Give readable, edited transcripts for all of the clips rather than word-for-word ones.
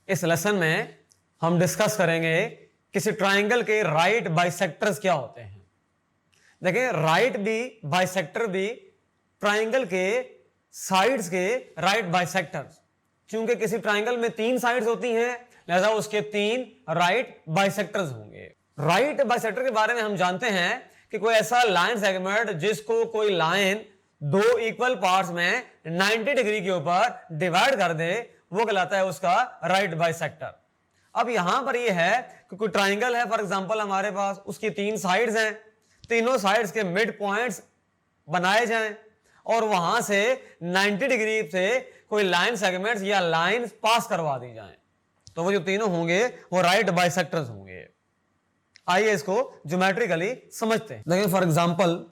इस लेसन में हम डिस्कस करेंगे किसी ट्राइंगल के राइट बाइसेक्टर्स क्या होते हैं। देखिए, राइट भी बाइसेक्टर भी ट्राइंगल के साइड्स के राइट बाइसेक्टर्स। क्योंकि किसी ट्राइंगल में 3 साइड्स होती हैं, लिहाजा उसके 3 राइट बाइसेक्टर्स होंगे। राइट बाइसेक्टर के बारे में हम जानते हैं कि कोई ऐसा लाइन सेगमेंट जिसको कोई लाइन 2 इक्वल पार्ट्स में 90 डिग्री के ऊपर डिवाइड कर दे, वो कहलाता है उसका राइट बाइसेक्टर। अब यहां पर ये है कि कोई ट्राइंगल है, फॉर एग्जांपल हमारे पास, उसकी 3 साइड्स हैं, तीनों साइड्स के मिड पॉइंट्स बनाए जाएं और वहां से 90 डिग्री से कोई लाइन सेगमेंट्स या लाइन पास करवा दी जाएं, तो वो जो तीनों होंगे वो राइट बाइसेक्टर्स होंगे। आइए इसको ज्योमेट्रिकली समझते हैं। देखिए, फॉर एग्जांपल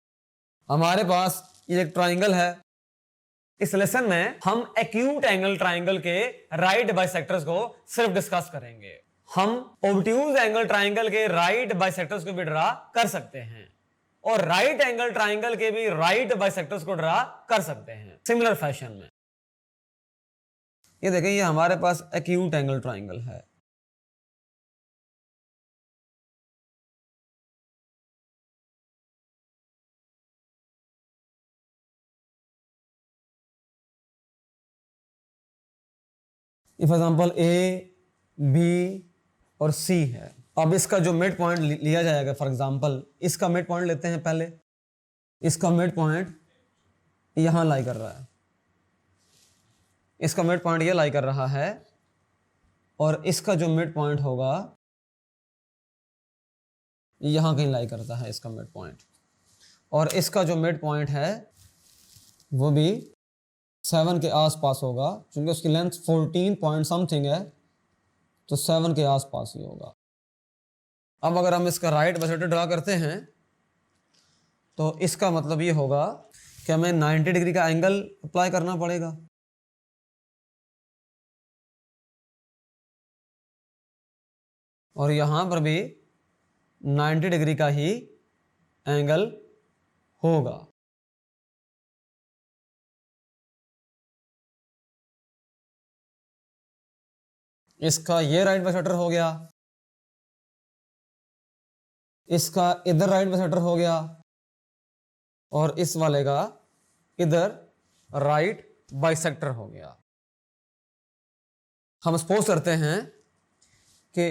हमारे पास ये एक ट्राइंगल है। इस लेसन में हम एक्यूट एंगल ट्राइंगल के राइट बाइसेक्टर्स को सिर्फ डिस्कस करेंगे। हम ऑब्ट्यूज एंगल ट्राइंगल के राइट बाइसेक्टर्स को भी ड्रा कर सकते हैं और राइट एंगल ट्राइंगल के भी राइट बाइसेक्टर्स को ड्रा कर सकते हैं सिमिलर फैशन में। ये देखें, ये हमारे पास एक्यूट एंगल ट्राइंगल है। फॉर एग्जाम्पल ए, बी और सी है। अब इसका जो मिड पॉइंट लिया जाएगा, फॉर एग्जाम्पल इसका मिड पॉइंट लेते हैं पहले। इसका मिड पॉइंट यहां लाई कर रहा है, इसका मिड पॉइंट ये लाई कर रहा है और इसका जो मिड पॉइंट होगा यहां कहीं लाई करता है इसका मिड पॉइंट, और इसका जो मिड पॉइंट है वो भी 7 के आसपास होगा। क्योंकि उसकी लेंथ 14 पॉइंट समथिंग है, तो 7 के आसपास ही होगा। अब अगर हम इसका राइट बाइसेक्टर ड्रा करते हैं तो इसका मतलब ये होगा कि हमें 90 डिग्री का एंगल अप्लाई करना पड़ेगा। और यहां पर भी 90 डिग्री का ही एंगल होगा। इसका ये राइट बाइसेक्टर हो गया, इसका इधर राइट बाइसेक्टर हो गया और इस वाले का इधर राइट बाइसेक्टर हो गया। हम सपोज करते हैं कि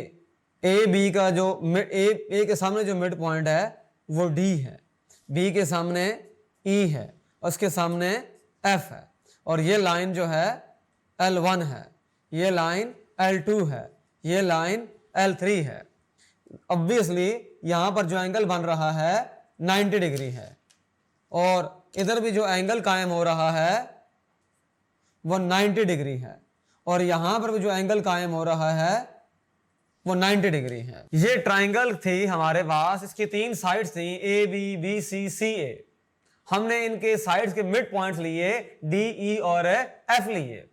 ए बी का जो ए के सामने जो मिड पॉइंट है वो डी है, बी के सामने ई है, उसके सामने एफ है, और ये लाइन जो है L1 है, ये लाइन L2 है, ये लाइन L3 है। ऑब्वियसली यहां पर जो एंगल बन रहा है 90 डिग्री है और इधर भी जो एंगल कायम हो रहा है वो 90 डिग्री है और यहां पर भी जो एंगल कायम हो रहा है वो 90 डिग्री है। ये ट्राइंगल थी हमारे पास, इसकी 3 साइड्स थी, ए बी, बी सी, सी ए। हमने इनके साइड्स के मिड पॉइंट्स लिए, डी, ई और एफ लिए,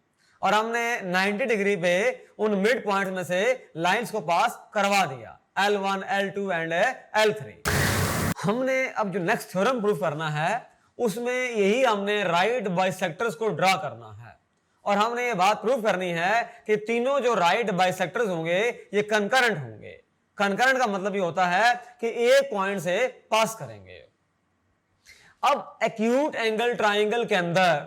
और हमने 90 डिग्री पे उन मिड पॉइंट्स में से लाइंस को पास करवा दिया, L1, L2 एंड L3। हमने अब जो नेक्स्ट थ्योरम प्रूफ करना है उसमें यही हमने राइट बाइसेक्टर्स को ड्रा करना है और हमने ये बात प्रूफ करनी है कि तीनों जो राइट बाइसेक्टर्स होंगे ये कंकरेंट होंगे। कंकरेंट का मतलब ये होता है कि एक पॉइंट से पास करेंगे। अब एक्यूट एंगल ट्राइंगल के अंदर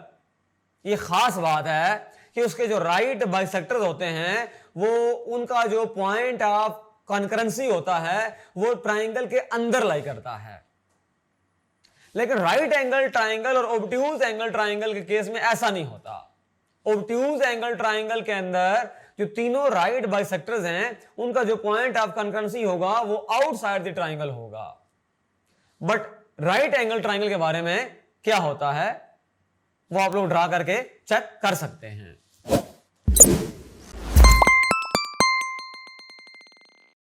ये खास बात है कि उसके जो राइट बाइसेक्टर्स होते हैं वो उनका जो पॉइंट ऑफ कॉन्करेंसी होता है वो ट्राइंगल के अंदर लाई करता है। लेकिन राइट एंगल ट्राइंगल और ऑब्ट्यूज एंगल ट्राइंगल के केस में ऐसा नहीं होता। ऑब्ट्यूज एंगल ट्राइंगल के अंदर जो तीनों राइट बाइसेक्टर्स हैं उनका जो पॉइंट ऑफ कॉन्करेंसी होगा वो आउटसाइड द ट्राइंगल होगा। बट राइट एंगल ट्राइंगल के बारे में क्या होता है वो आप लोग ड्रा करके चेक कर सकते हैं।